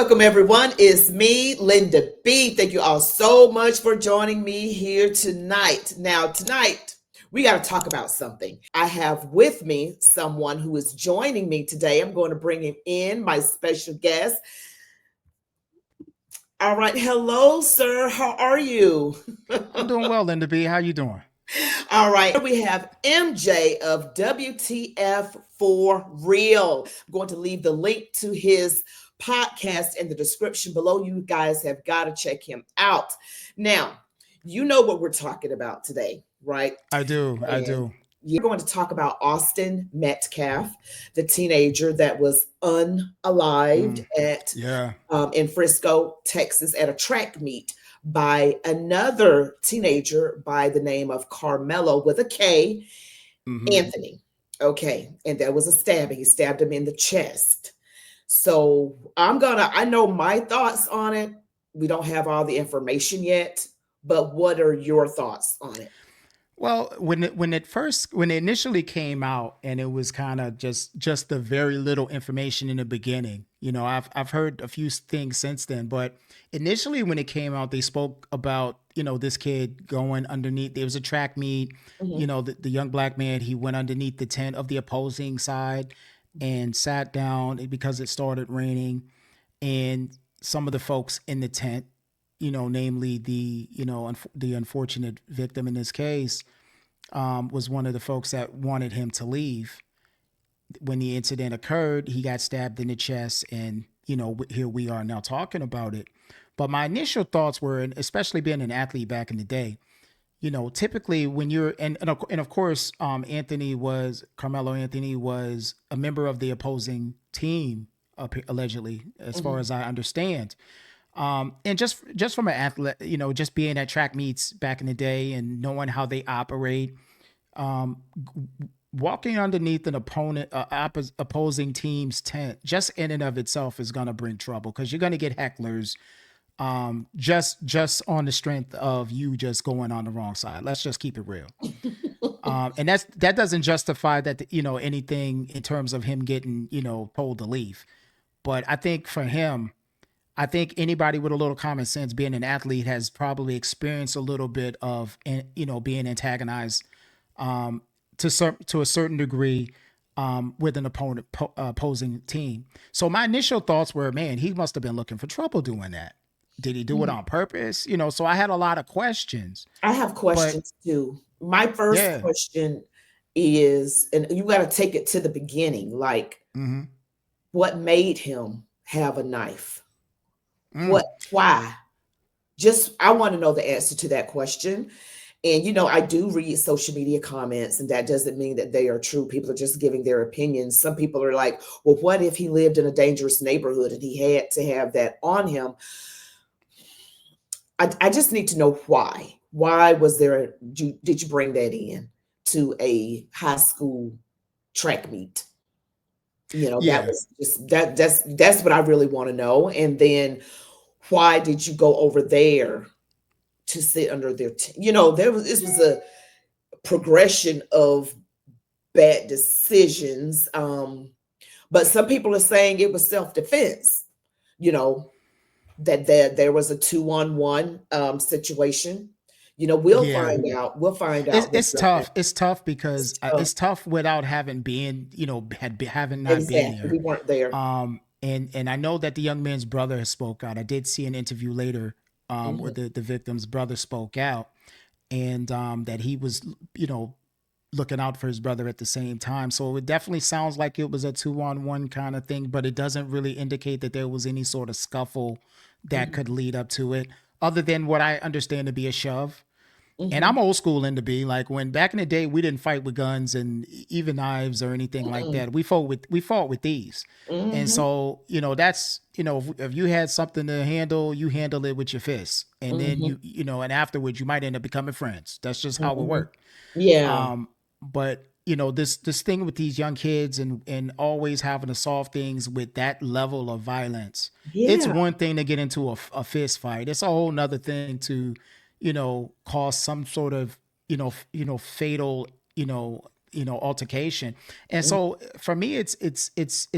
Welcome, everyone. It's me, Linda B. Thank you all so much for joining me here tonight. Now, tonight, we got to talk about something. I have with me someone who is joining me today. I'm going to bring him in, my special guest. All right. Hello, sir. How are you? I'm doing well, Linda B. How you doing? All right. We have MJ of WTF For Real. I'm going to leave the link to his podcast in the description below. You guys have got to check him out. Now, you know what we're talking about today, right? I do. I And do. you're going to talk about Austin Metcalf, the teenager that was unalived Mm, at yeah. in Frisco, Texas, at a track meet by another teenager by the name of Karmelo with a K, Hmm. Anthony. Okay, and that was a stabbing. He stabbed him in the chest. So I know my thoughts on it. We don't have all the information yet, but what are your thoughts on it? Well, when it initially came out, and it was kind of just the very little information in the beginning. I've heard a few things since then, but initially when it came out, they spoke about this kid going underneath. There was a track meet. Mhm. The young black man, he went underneath the tent of the opposing side and sat down because it started raining, and some of the folks in the tent, namely the unfortunate victim in this case, was one of the folks that wanted him to leave. When the incident occurred, he got stabbed in the chest, and here we are now talking about it. But my initial thoughts were, and especially being an athlete back in the day, typically when you're and of course, Carmelo Anthony was a member of the opposing team, allegedly, as far Mhm. as I understand. And just from an athlete, just being at track meets back in the day and knowing how they operate, um, walking underneath an opposing team's tent, just in and of itself, is going to bring trouble because you're going to get hecklers, just on the strength of you just going on the wrong side. Let's just keep it real. And that doesn't justify that, anything in terms of him getting, told to leave. But I think for him, I think anybody with a little common sense, being an athlete, has probably experienced a little bit of, being antagonized, um, to a certain degree, with an opposing team. So my initial thoughts were, man, he must have been looking for trouble doing that. Did he do it on purpose? So I had a lot of questions. I have But questions too. My first yeah. question is, and you got to take it to the beginning, like Hmm. what made him have a knife? Mm, What, why? Just, I want to know the answer to that question. And, I do read social media comments, and that doesn't mean that they are true. People are just giving their opinions. Some people are like, well, what if he lived in a dangerous neighborhood and he had to have that on him? I just need to know why. Why was there, did you bring that in to a high school track meet? That yeah. was just that's what I really want to know. And then why did you go over there to sit under their this was a progression of bad decisions. But some people are saying it was self-defense, you know, that there was a 2-on-1 situation. We'll Yeah. find out. We'll find It's out it's what's up tough. next. It's tough It's because tough. it's tough without having been, having not been Exactly. there. We weren't there. And I know that the young man's brother has spoke out. I did see an interview later, where Mhm. the victim's brother spoke out, and that he was, looking out for his brother at the same time. So it definitely sounds like it was a 2-on-1 kind of thing, but it doesn't really indicate that there was any sort of scuffle that Mhm. could lead up to it, other than what I understand to be a shove. And I'm Mhm. old school into be like, when back in the day we didn't fight with guns and even knives or anything like Mm-mm. that. We fought with these. And Mhm. so, that's, if you had something to handle, you handle it with your fists. And then Mhm. and afterwards you might end up becoming friends. That's just how it Mhm. worked. Yeah. But this thing with these young kids, and always having to solve things with that level of violence. It's Yeah. one thing to get into a fist fight. It's a whole nother thing to, cause some sort of, fatal, altercation. And Mm. so for me, it's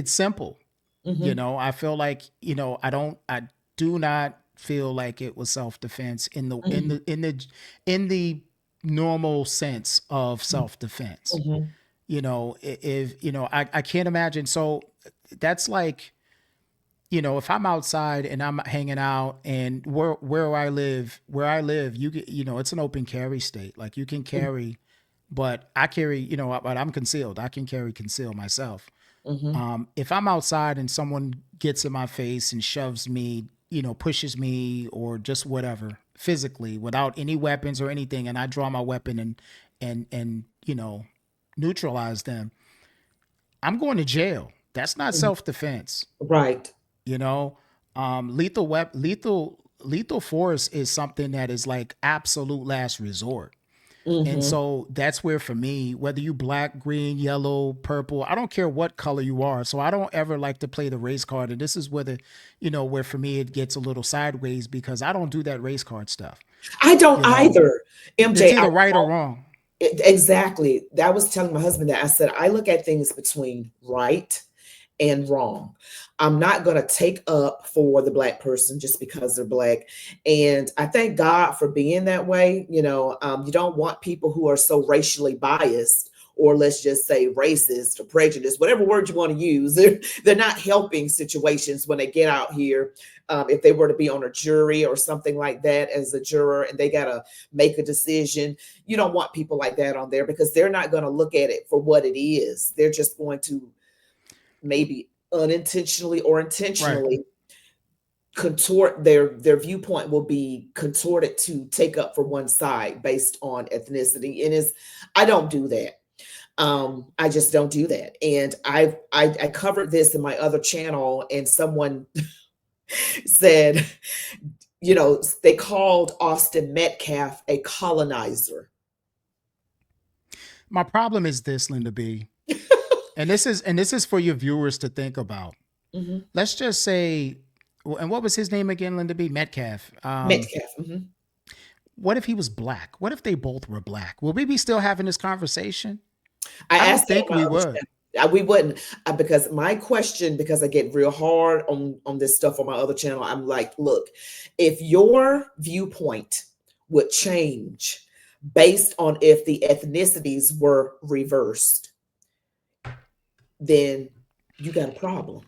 simple. You Mm-hmm. know, I feel like, I do not feel like it was self-defense Mm-hmm. in the normal sense of self-defense. Mm-hmm. If I can't imagine. So that's like, if I'm outside and I'm hanging out, and where I live, it's an open carry state. Like, you can carry, but I carry, but I'm concealed. I can conceal myself. Mm-hmm. If I'm outside and someone gets in my face and shoves me, pushes me, or just whatever physically without any weapons or anything, and I draw my weapon and neutralize them, I'm going to jail. That's not Mm-hmm. self defense. Right. You know, lethal force is something that is like absolute last resort. And Mm-hmm. so that's where, for me, whether you black, green, yellow, purple, I don't care what color you are. So I don't ever like to play the race card. And this is where for me it gets a little sideways, because I don't do that race card stuff. I don't You know, either. it's MJ, either right or wrong. exactly. I was telling my husband that I said I look at things between right and wrong. I'm not going to take up for the black person just because they're black. And I thank God for being that way. You don't want people who are so racially biased, or let's just say racist or prejudiced, whatever word you want to use. They're not helping situations when they get out here. If they were to be on a jury or something like that as a juror, and they got to make a decision, you don't want people like that on there, because they're not going to look at it for what it is. They're just going to, maybe unintentionally or Right. intentionally, contort their viewpoint, will be contorted to take up for one side based on ethnicity. And is I don't do that. I just don't do that. And I covered this in my other channel, and someone said, they called Austin Metcalf a colonizer. My problem is this, Linda B. And this is for your viewers to think about. Hmm. Let's just say, and what was his name again, Linda B? Metcalf. Metcalf. Hmm. What if he was black? What if they both were black? Will we be still having this conversation? I I don't asked that think on my we other would. channel. We wouldn't, because my question, because I get real hard on this stuff on my other channel. I'm like, look, if your viewpoint would change based on if the ethnicities were reversed, then you got a problem.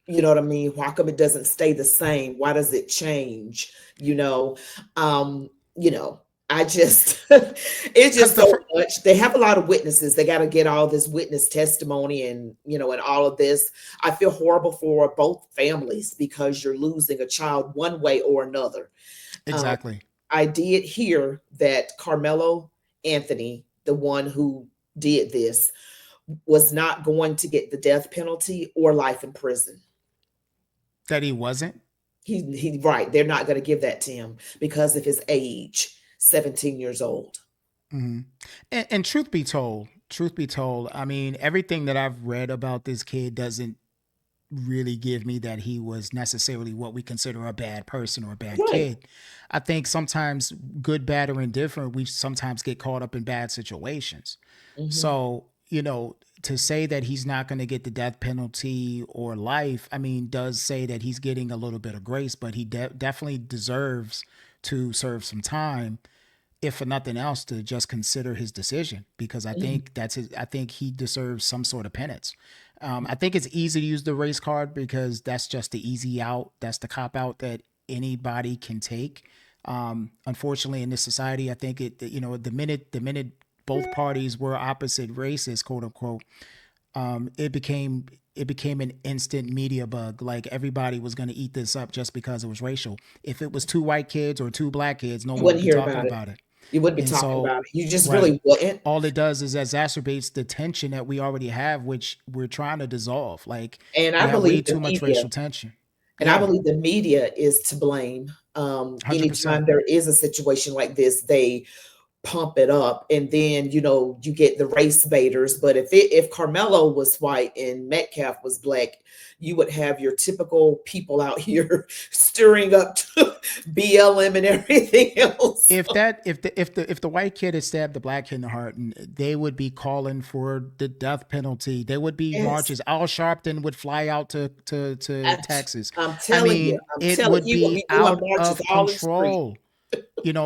You know what I mean? Why come it doesn't stay the same? Why does it change? You know, um, you know, I just it's Because just so much. They have a lot of witnesses. They got to get all this witness testimony, and and all of this. I feel horrible for both families, because you're losing a child one way or another. Um, exactly. I did hear that Carmelo Anthony, the one who did this, was not going to get the death penalty or life in prison. That he wasn't. He right. They're not going to give that to him because of his age, 17 years old. Hmm. And truth be told, I mean, everything that I've read about this kid doesn't really give me that he was necessarily what we consider a bad person or a bad Right. kid. I think sometimes, good, bad, or indifferent, we sometimes get caught up in bad situations. Hmm. So, to say that he's not going to get the death penalty or life, I mean, does say that he's getting a little bit of grace, but he definitely deserves to serve some time, if for nothing else, to just consider his decision, because I Hmm. think I think he deserves some sort of penance. I think it's easy to use the race card because that's just the easy out. That's the cop out that anybody can take. Unfortunately, in this society, I think the minute both parties were opposite races, quote unquote, it became an instant media bug. Like, everybody was going to eat this up just because it was racial. If it was two white kids or two black kids, no You one would wouldn't be hear talking about it. about it. You wouldn't be And talking so, about it. You just right, really wouldn't. all it does is exacerbates the tension that we already have, which we're trying to dissolve. Like, And we I have way believe the too much media, racial tension. and I Yeah, believe the media is to blame. 100%. hundred percent. Anytime there is a situation like this, they pump it up, and then you get the race baiters. But if Carmelo was white and Metcalf was black, you would have your typical people out here stirring up to BLM and everything else. If the white kid had stabbed the black kid in the heart, and they would be calling for the death penalty. There would be Yes. marches. Al Sharpton would fly out to I, Texas. I'm I telling you, mean, it would he will be be doing out marches of all in the street. control.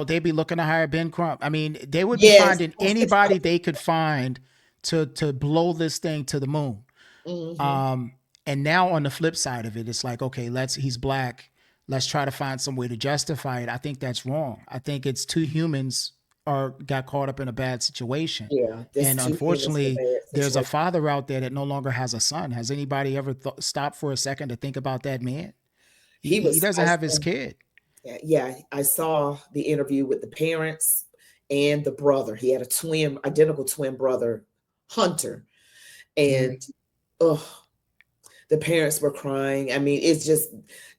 They'd be looking to hire Ben Crump. I mean, they would be Yes. finding anybody they could find to blow this thing to the moon. Hmm. Um, and now on the flip side of it, it's like, okay, he's black. Let's try to find some way to justify it. I think that's wrong. I think it's two humans are got caught up in a bad situation. Yeah, this And two humans in a unfortunately, bad there's a situation. father out there that no longer has a son. Has anybody ever stopped for a second to think about that man? He He was, doesn't have his kid. yeah, I saw the interview with the parents and the brother. He had a identical twin brother, Hunter, and Mhm. oh, the parents were crying. I mean, it's just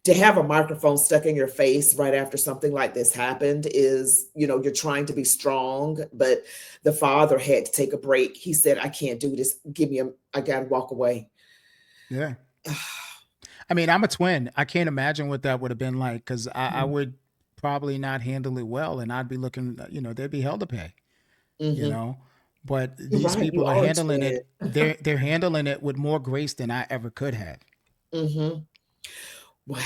to have a microphone stuck in your face right after something like this happened is, you're trying to be strong, but the father had to take a break. He said, I can't do this. I got to walk away. Yeah. I mean, I'm a twin. I can't imagine what that would have been like because I would probably not handle it well, and I'd be looking, there'd be hell to pay, you Hmm. know. But You're these right. You people are are a handling twin. it. They're handling it with more grace than I ever could have. Hmm. Wow.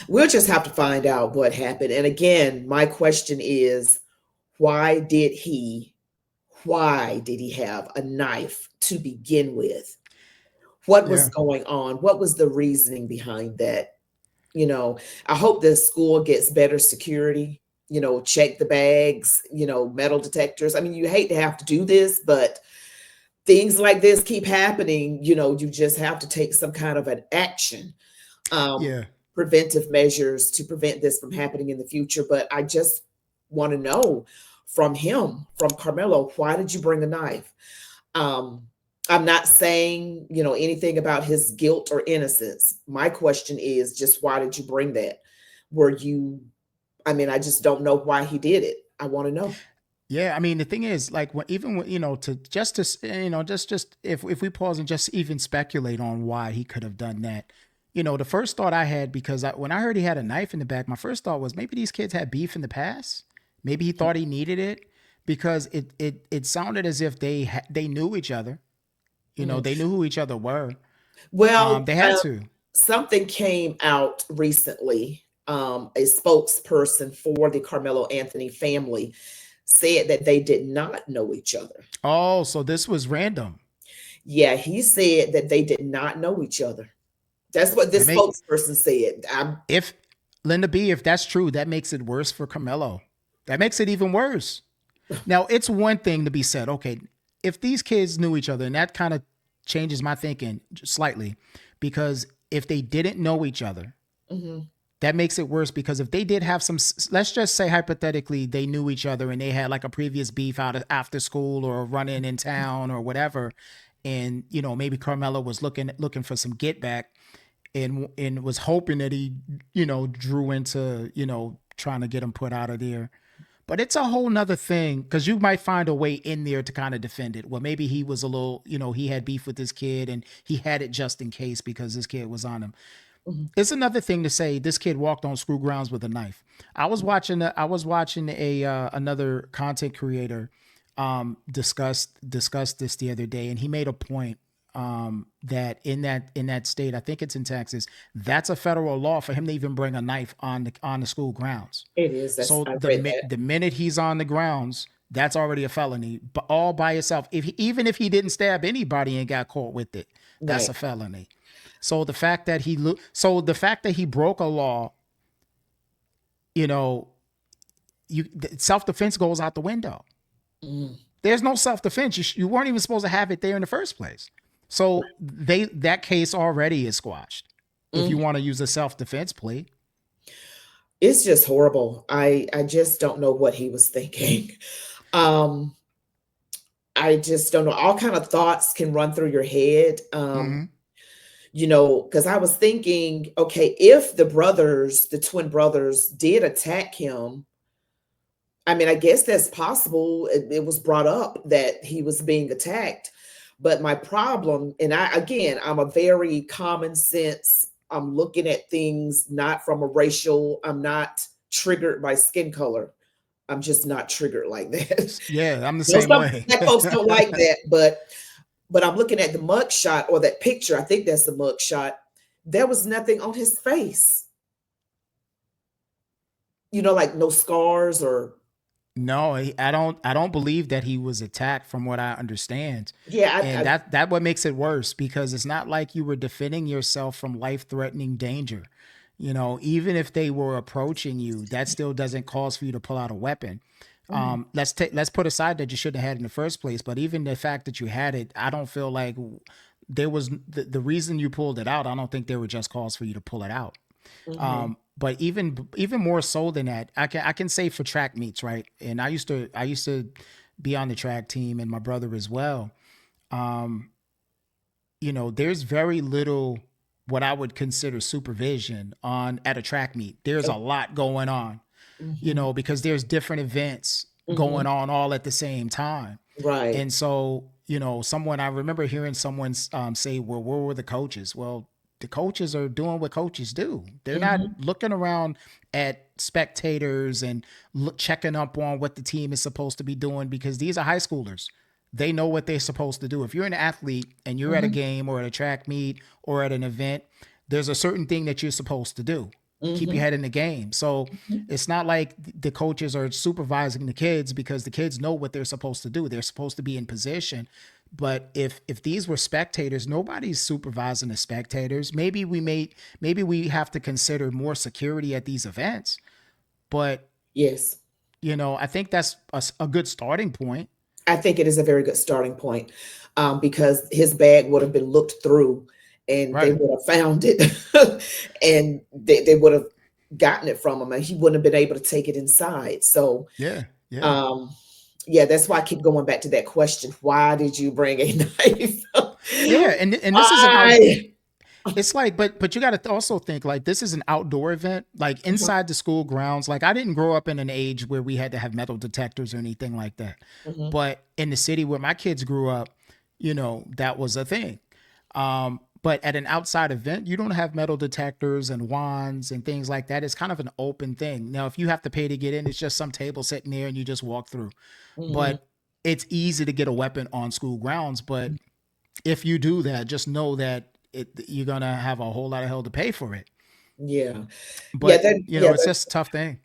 We'll just have to find out what happened. And again, my question is, why did he why did he have a knife to begin with? What was Yeah, going on? What was the reasoning behind that? You know, I hope the school gets better security, check the bags, metal detectors. I mean, you hate to have to do this, but things like this keep happening. You just have to take some kind of an action, um, yeah, preventive measures to prevent this from happening in the future. But I just want to know from Carmelo, why did you bring a knife? Um, I'm not saying, anything about his guilt or innocence. My question is just, why did you bring that? Were you, I mean, I just don't know why he did it. I want to know. yeah. I mean, the thing is, like, even when, just if we pause and just even speculate on why he could have done that. The first thought I had because when I heard he had a knife in the back, my first thought was maybe these kids had beef in the past. Maybe he thought he needed it because it sounded as if they knew each other. Mhm. They knew who each other were. Well, They had to. something came out recently. A spokesperson for the Carmelo Anthony family said that they did not know each other. Oh, so this was random. Yeah, he said that they did not know each other. That's what That this make spokesperson said. if Linda B, if that's true, that makes it worse for Carmelo. That makes it even worse. Now, it's one thing to be said, okay, if these kids knew each other, and that kind of changes my thinking slightly, because if they didn't know each other, Mhm. that makes it worse because if they did have some, let's just say hypothetically they knew each other and they had like a previous beef out of after school or running in town or whatever, and maybe Carmelo was looking for some get back and was hoping that he drew into trying to get him put out of there. But it's a whole nother thing because you might find a way in there to kind of defend it. Well, maybe he was a little, he had beef with this kid and he had it just in case because this kid was on him. Mhm. It's another thing to say this kid walked on school grounds with a knife. I was watching a another content creator discuss this the other day, and he made a point that in that state, I think it's in Texas, that's a federal law for him to even bring a knife on the school grounds. It is. That's So I the read that. the minute he's on the grounds, that's already a felony, but all by itself. Even if he didn't stab anybody and got caught with it, that's Right. a felony. So the fact that he broke a law, you know, self defense goes out the window. Mhm. There's no self defense. You weren't even supposed to have it there in the first place. So that case already is squashed. If you Mhm. want to use a self defense plea, It's just horrible. I just don't know what he was thinking. Um, I just don't know. All kind of thoughts can run through your head. mm-hmm. Because I was thinking, okay, if the twin brothers did attack him, I mean, I guess that's possible. It was brought up that he was being attacked. But my problem, and again, I'm a very common sense, I'm looking at things not from a racial, I'm not triggered by skin color. I'm just not triggered like that. Yeah, I'm the No, same some way. black folks don't like that, but I'm looking at the mug shot or that picture. I think that's the mug shot. There was nothing on his face. Like no scars or No, I don't believe that he was attacked from what I understand. yeah, And that what makes it worse because it's not like you were defending yourself from life-threatening danger. Even if they were approaching you, that still doesn't cause for you to pull out a weapon. mhm, Let's put aside that you shouldn't have had it in the first place, but even the fact that you had it, I don't feel like there was the reason you pulled it out. I don't think there were just cause for you to pull it out. mhm, But even more so than that, I can say for track meets, right? And I used to be on the track team, and my brother as well. Um, there's very little what I would consider supervision on at a track meet. There's a lot going on, mhm, because there's different events mhm. going on all at the same time. Right. And so, someone, I remember hearing someone say, well, where were the coaches? Well, the coaches are doing what coaches do. They're not Mhm. looking around at spectators and checking up on what the team is supposed to be doing because these are high schoolers. They know what they're supposed to do. If you're an athlete and you're at a Mhm. game or at a track meet or at an event, there's a certain thing that you're supposed to do. Keep your Mhm. head in the game. So Mhm. it's not like the coaches are supervising the kids because the kids know what they're supposed to do. They're supposed to be in position. But if these were spectators, nobody's supervising the spectators. Maybe we have to consider more security at these events. But Yes. I think that's a good starting point. I think it is a very good starting point, because his bag would have been looked through and they Right. would have found it and they would have gotten it from him and he wouldn't have been able to take it inside. So, Yeah. Yeah. um, yeah, that's why I keep going back to that question. Why did you bring a knife? Yeah. And this is an out Why? it's like, but you got to also think like this is an outdoor event, like Mhm, inside the school grounds. Like I didn't grow up in an age where we had to have metal detectors or anything like that. mhm, But in the city where my kids grew up, that was a thing. But at an outside event, you don't have metal detectors and wands and things like that. It's kind of an open thing. Now, if you have to pay to get in, it's just some table sitting there and you just walk through. mhm. But it's easy to get a weapon on school grounds. But if you do that, just know that you're gonna have a whole lot of hell to pay for it. Yeah. Yeah, But yeah, it's just a tough thing.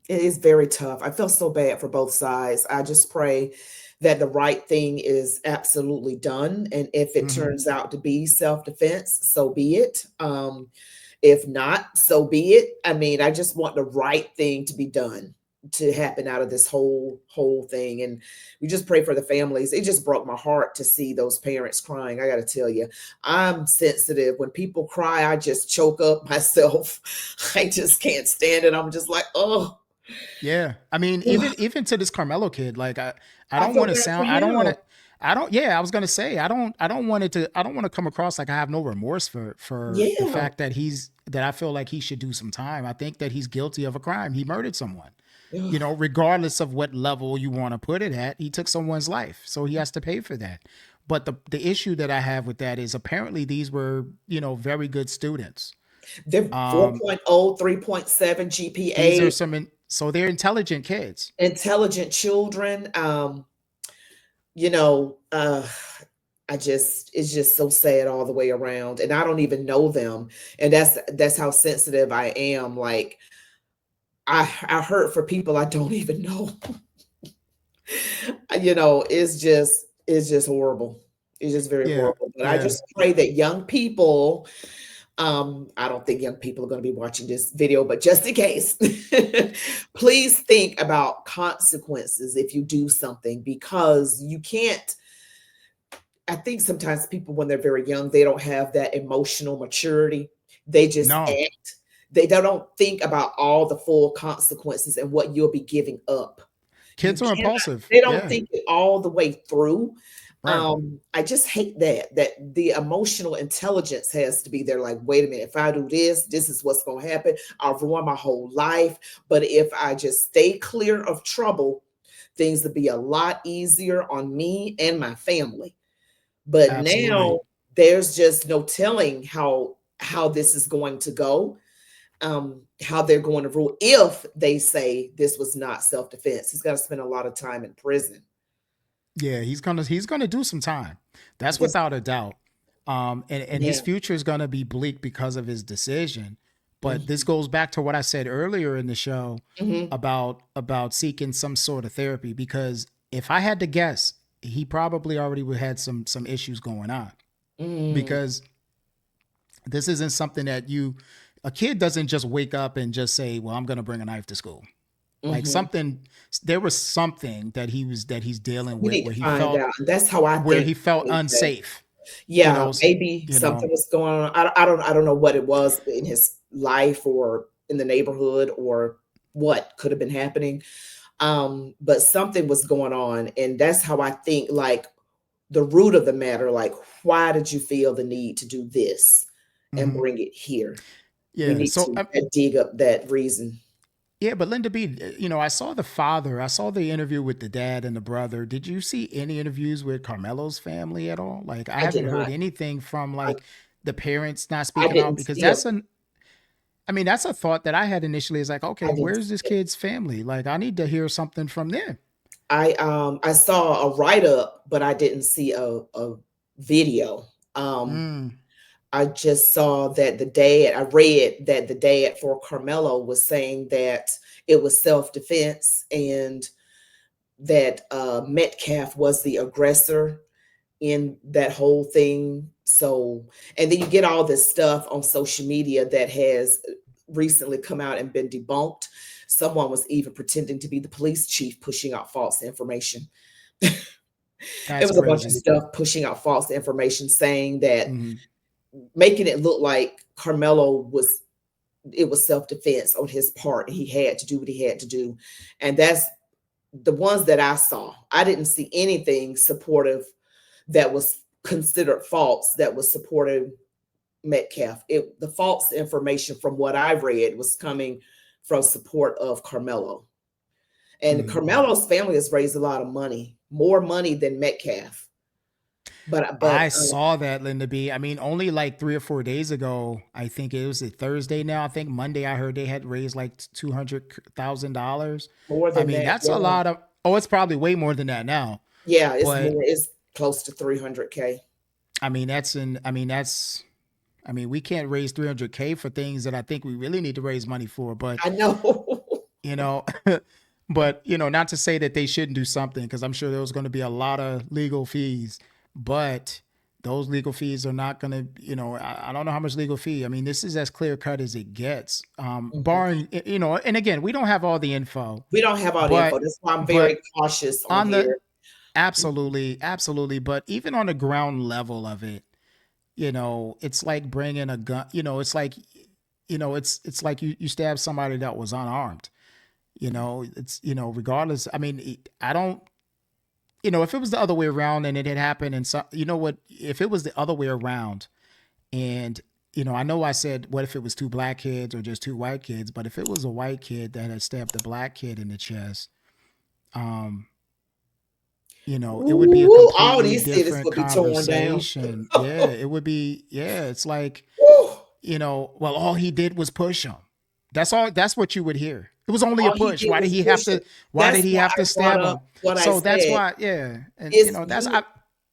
it is very tough. I feel so bad for both sides. I just pray that the right thing is absolutely done. And if it Hmm. turns out to be self defense, so be it. If not, so be it. I mean, I just want the right thing to be done to happen out of this whole thing. And we just pray for the families. It just broke my heart to see those parents crying. I got to tell you, I'm sensitive. When people cry, I just choke up myself. I just can't stand it. I'm just like, oh, Yeah, I mean, even to this Carmelo kid, like I I don't feel want to bad for sound, I don't want him. to, I don't. Yeah, I was gonna say, I don't want to come across like I have no remorse for the Yeah. fact that I feel like he should do some time. I think that he's guilty of a crime. He murdered someone. Ugh. Regardless of what level you want to put it at, he took someone's life, so he has to pay for that. But the issue that I have with that is apparently these were very good students. They're Um, 4.0, 3.7 these are GPA, so they're intelligent kids. intelligent children. You know, it's just so sad all the way around. And I don't even know them. And that's how sensitive I am. Like I hurt for people I don't even know. It's just horrible. It's just very Yeah, horrible. But I yeah. just pray that young people, I don't think young people are going to be watching this video, but just in case, please think about consequences if you do something because you can't. I think sometimes people, when they're very young, they don't have that emotional maturity. They just No, act. They don't think about all the full consequences and what you'll be giving up. You kids are cannot, impulsive. they don't Yeah. think it all the way through. Right. I just hate that the emotional intelligence has to be there. Like, wait a minute, if I do this, this is what's going to happen. I'll ruin my whole life. But if I just stay clear of trouble, things would be a lot easier on me and my family. But Absolutely. now there's just no telling how this is going to go, how they're going to rule if they say this was not self-defense. He's got to spend a lot of time in prison. Yeah, he's gonna do some time. That's Just without a doubt. And his yeah. future is gonna be bleak because of his decision. But this Mhm. goes back to what I said earlier in the show Mhm. about seeking some sort of therapy. Because if I had to guess, he probably already would had some issues going on. Mm. Because this isn't something that a kid doesn't just wake up and just say, "Well, I'm gonna bring a knife to school." Like Mhm. something, there was something that he's dealing We with need to find out. And that's how I where think. he felt Okay. unsafe. You Yeah, know, maybe you something know. was going on. I don't know what it was in his life or in the neighborhood or what could have been happening. But something was going on, and that's how I think, like, the root of the matter, like, why did you feel the need to do this and Hmm. bring it here? We Yeah. need So to dig up that reason. yeah, but Linda B, I saw the father. I saw the interview with the dad and the brother. Did you see any interviews with Carmelo's family at all? Like, I I did haven't heard not. anything from I like the parents not I speaking out didn't because see him. that's a thought that I had initially. Is like, I okay, didn't where's this see it. kid's family? Like, I need to hear something from them. I saw a write up, but I didn't see a video. Um, Mm, I just saw that the dad. I read that the dad for Carmelo was saying that it was self defense and that Metcalf was the aggressor in that whole thing. So, and then you get all this stuff on social media that has recently come out and been debunked. Someone was even pretending to be the police chief pushing out false information. It that's was a bunch of crazy. stuff pushing out false information saying that, Hmm. making it look like Carmelo was, it was self-defense on his part. He had to do what he had to do. And that's the ones that I saw. I didn't see anything supportive that was considered false that was supportive Metcalf. The false information from what I read was coming from support of Carmelo. And Hmm. Carmelo's family has raised a lot of money, more money than Metcalf. But I saw that, Linda B. I mean, only like 3 or 4 days ago, I think it was a Thursday now. I think Monday I heard they had raised like $200,000. more I than mean, that, that's a yeah. lot of, oh, it's probably way more than that now. Yeah, it's But more, it's close to 300K. I mean, we can't raise 300K for things that I think we really need to raise money for. But, I know. you know, but, not to say that they shouldn't do something because I'm sure there was going to be a lot of legal fees, but those legal fees are not going to, I don't know how much legal fee. I mean, this is as clear cut as it gets, Mhm. barring, and again, we don't have all the info, We don't have all the info. but, That's why I'm very but cautious on on the, here. Mhm. absolutely, absolutely. But even on the ground level of it, it's like bringing a gun, it's like, it's like you stab somebody that was unarmed. It's, regardless. I mean, I don't, if it was the other way around and it had happened and so, what, if it was the other way around and, I know I said, what if it was two black kids or just two white kids, but if it was a white kid that had stabbed a black kid in the chest, um, it would be a Ooh, all completely these cities different will be torn down. conversation. Yeah, it would be. Yeah, it's like, Woo. well, all he did was push him. That's all. That's what you would hear. It was only a All he push. did Why did was he have push him. to? Why did That's he why have I to brought stab up him? what I So that's said. why. Yeah, and Is that's he,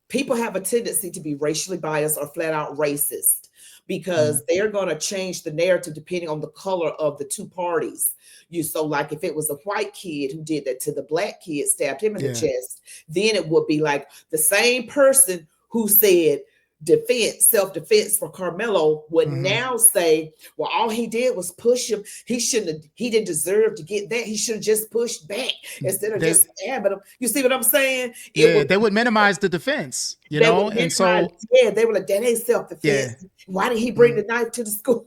people have a tendency to be racially biased or flat out racist mm, because they're going to change the narrative depending on the color of the two parties. You So, like, if it was a white kid who did that to the black kid, stabbed him in the yeah. chest, then it would be like the same person who said defense, self-defense for Carmelo would Hmm. now say, well, all he did was push him. He didn't deserve to get that. He should have just pushed back instead of They just stabbing him. You see what I'm saying? It yeah would they would minimize the defense. They would And minimize. so Yeah, they were like, that ain't self-defense. yeah. Why did he bring Mm. the knife to the school?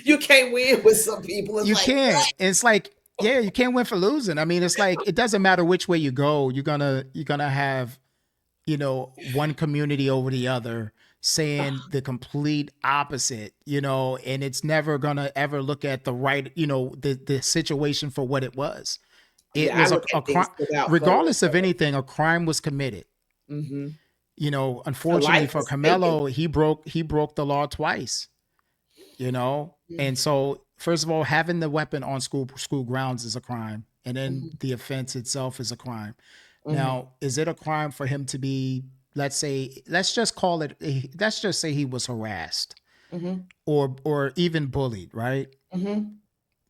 You can't win with some people. It's You like, can't. what? It's like Yeah, you can't win for losing. I mean, it's like it doesn't matter which way you go. You're gonna have one community over the other saying the complete opposite, and it's never gonna ever look at the right, the situation for what it was. It Yeah, I was look a at things crime, without color. regardless of anything. A crime was committed. Mm-hmm. A Unfortunately life for was taken. Carmelo, he broke the law twice. And so first of all, having the weapon on school grounds is a crime, and then Mm-hmm. the offense itself is a crime. Mm-hmm. Now, is it a crime for him to be, let's just call it, let's just say he was harassed Mm-hmm. or even bullied, right? Mm-hmm.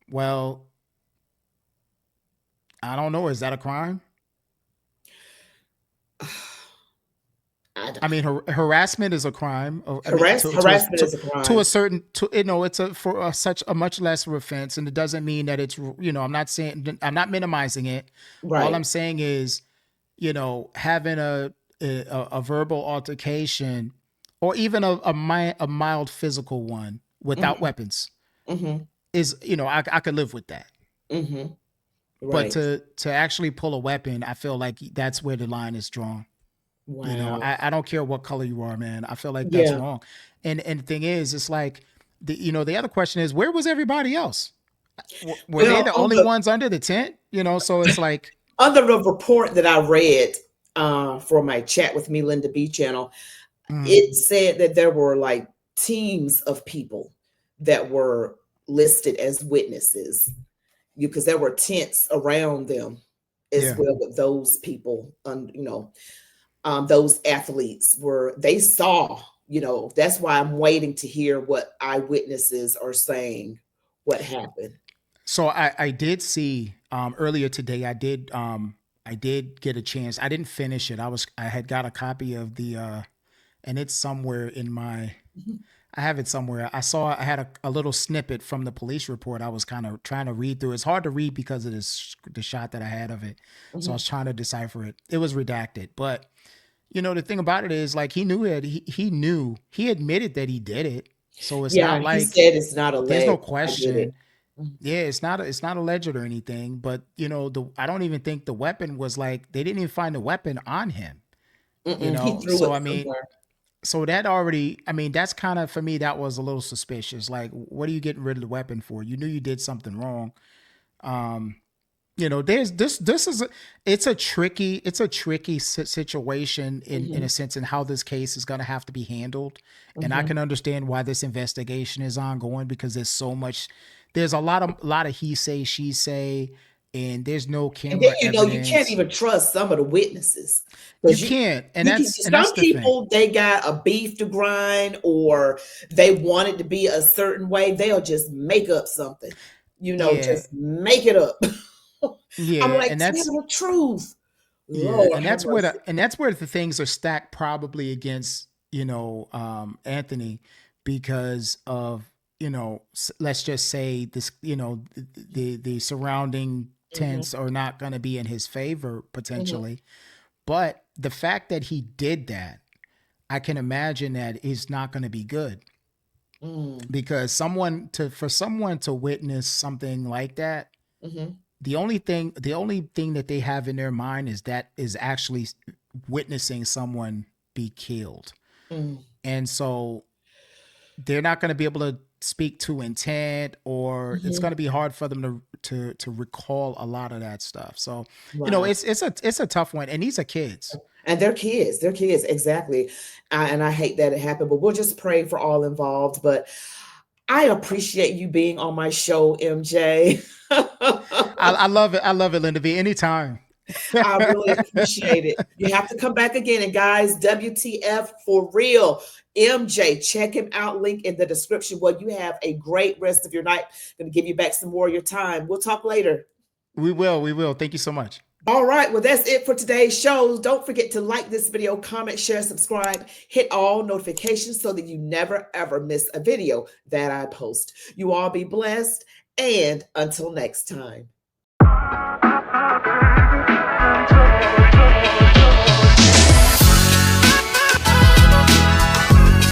Well, I don't know. Is that a crime? I don't- I mean, harassment is a crime. I mean, harassment is a to crime. a certain, it's for such a much lesser offense, and it doesn't mean that it's, I'm not minimizing it. All Right. I'm saying is, having a verbal altercation, or even a mild physical one without Mm-hmm. weapons Mm-hmm. is, I could live with that. Mm-hmm. But Right. to actually pull a weapon, I feel like that's where the line is drawn. Wow. I don't care what color you are, man. I feel like that's Yeah. wrong. And the thing is, it's like the other question is, where was everybody else? Were they Well, the only ones under the tent? So it's like, under the report that I read for my chat with me, Linda B channel, mm, it said that there were like teams of people that were listed as witnesses because there were tents around them as yeah. well with those people, those athletes were, they saw, that's why I'm waiting to hear what eyewitnesses are saying, what happened. So I did see earlier today. I did get a chance. I didn't finish it. I had got a copy of the and it's somewhere in my, Mhm. I have it somewhere. I had a little snippet from the police report. I was kind of trying to read through. It's hard to read because of the shot that I had of it. So I was Mhm. trying to decipher it. It was redacted, but the thing about it is, like, he knew it. He admitted that he did it. So it's Yeah, not he like said it's not there's no alleged. I get it. question. Yeah, it's not alleged or anything, but I don't even think the weapon was, like, they didn't even find the weapon on him. He threw So it I mean, somewhere. so that already, I mean, that's kind of, for me, that was a little suspicious. Like, what are you getting rid of the weapon for? You knew you did something wrong. Um, there's this is it's a tricky situation in a Mhm. sense, in how this case is going to have to be handled. And I Mhm. can understand why this investigation is ongoing, because there's a lot of he say she say, and there's no And then camera you can't evidence. even trust some of the witnesses You because can't, and you can, that's some the thing. people, they got a beef to grind or they want it to be a certain way. They'll just make up something, Yeah, just make it up. I'm yeah, like, and tell that's the truth. yeah, Lord and have mercy. that's where the things are stacked probably against, Anthony, because of, let's just say this, the surrounding Mhm. tents are not going to be in his favor Mhm. potentially. But the fact that he did that, I can imagine that is not going to be good, Mm. because for someone to witness something like that, Mhm. the only thing that they have in their mind is actually witnessing someone be killed. Mm. And so they're not going to be able to speak to intent, or it's going Mhm. to be hard for them to recall a lot of that stuff. So, Wow. it's a tough one, and these are kids. And they're kids, exactly. And I hate that it happened, but we'll just pray for all involved. But I appreciate you being on my show, MJ. I love it. I love it, Linda B. Anytime. I really appreciate it. You have to come back again. And guys, WTF for real. MJ, check him out. Link in the description. Well, you have a great rest of your night. Going to give you back some more of your time. We'll talk later. We will. We will. Thank you so much. All right, well, that's it for today's show. Don't forget to like this video, comment, share, subscribe, hit all notifications so that you never ever miss a video that I post. You all be blessed, and until next time.